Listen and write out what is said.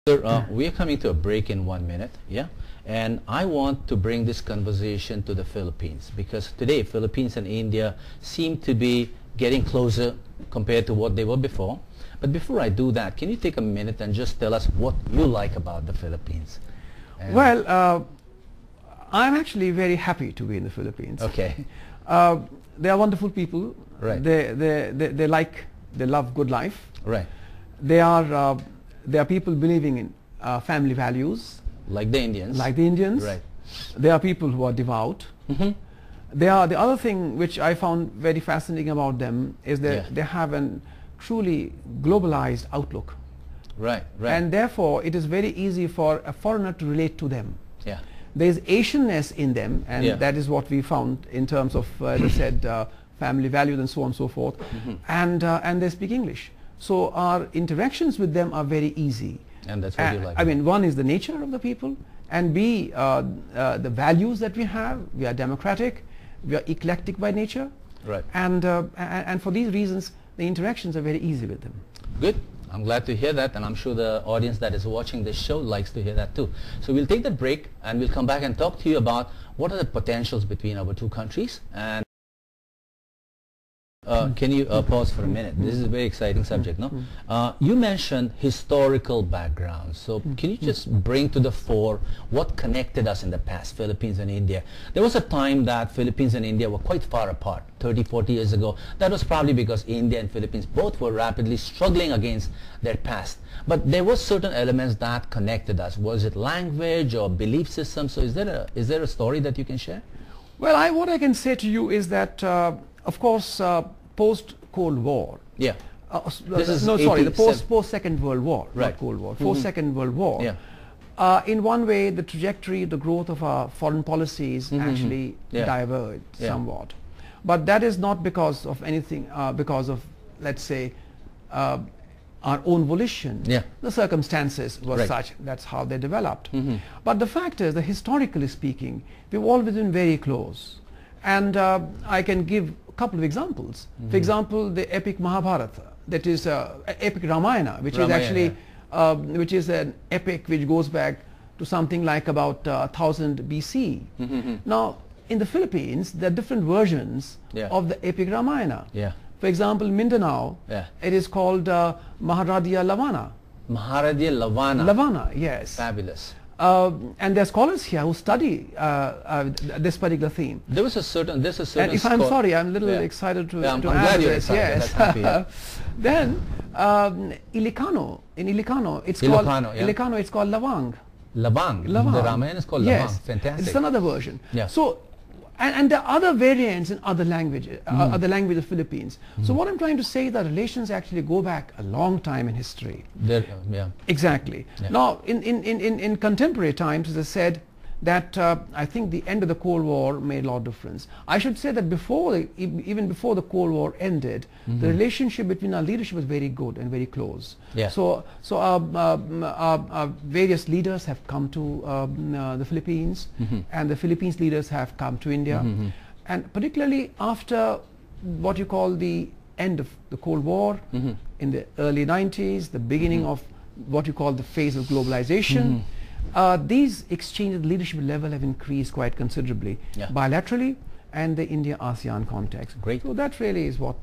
Sir, we are coming to a break in 1 minute, yeah? And I want to bring this conversation to the Philippines because today Philippines and India seem to be getting closer compared to what they were before. But before I do that, can you take a minute and just tell us what you like about the Philippines? And Well, I'm actually very happy to be in the Philippines. okay, They are wonderful people. Right. They love good life. right. They are people believing in family values, Like the Indians. like the Indians. Right. They are people who are devout. Mm-hmm. They are the other thing which I found very fascinating about them is that Yeah. they have an truly globalized outlook, Right, right. and therefore it is very easy for a foreigner to relate to them. yeah, There is Asianness in them, and Yeah. that is what we found in terms of, as I said, family values and so on and so forth. Mm-hmm. And they speak English, so our interactions with them are very easy. and that's what you like. I mean, one is the nature of the people, and B, the values that we have. We are democratic, we are eclectic by nature, Right. and for these reasons, the interactions are very easy with them. Good. I'm glad to hear that, and I'm sure the audience that is watching this show likes to hear that too. So we'll take that break and we'll come back and talk to you about what are the potentials between our two countries. And can you pause for a minute? This is a very exciting subject, no? You mentioned historical background. So can you just bring to the fore what connected us in the past, Philippines and India? There was a time that Philippines and India were quite far apart, 30, 40 years ago. That was probably because India and Philippines both were rapidly struggling against their past. But there were certain elements that connected us. Was it language or belief system? So is there a story that you can share? Well, what I can say to you is that, of course, post-Cold War. Yeah. This is the post-Second World War, Right. not Cold War. Post-Second World War. Yeah. In one way, the trajectory, the growth of our foreign policies actually Yeah. diverged Yeah. somewhat. But that is not because of anything, because of, let's say, our own volition. Yeah. The circumstances were Right. such, that's how they developed. But the fact is that historically speaking, we've always been very close. And I can give a couple of examples. For example, the epic Mahabharata, that is epic Ramayana, which is actually, which is an epic which goes back to something like about 1000 BC. Now, in the Philippines, there are different versions Yeah. of the epic Ramayana. Yeah. For example, Mindanao, Yeah. it is called Maharadya Lavana. Maharadya Lavana. Lavana, yes. Fabulous. And there are scholars here who study this particular theme. There's a certain And if I'm sorry, I'm a little excited to, I'm to glad add you're this. excited. Yes. That's happy, yeah. Then Ilocano, in Ilocano, it's Ilocano, called yeah. Ilocano. It's called Lavang. Lavang. Lavang. The Ramayana is called Yes. Lavang. Fantastic. It's another version. Yeah. So, and there are other variants in other languages, other language of Philippines. So what I'm trying to say is that relations actually go back a long time in history. Yeah. Exactly. Yeah. Now, in contemporary times, as I said, that I think the end of the Cold War made a lot of difference. I should say that even before the Cold War ended, the relationship between our leadership was very good and very close. Yeah. So our various leaders have come to the Philippines, and the Philippines leaders have come to India, and particularly after what you call the end of the Cold War, in the early 90s, the beginning of what you call the phase of globalization. These exchanges at leadership level have increased quite considerably, Yeah. bilaterally and the India-ASEAN context. Great. So that really is what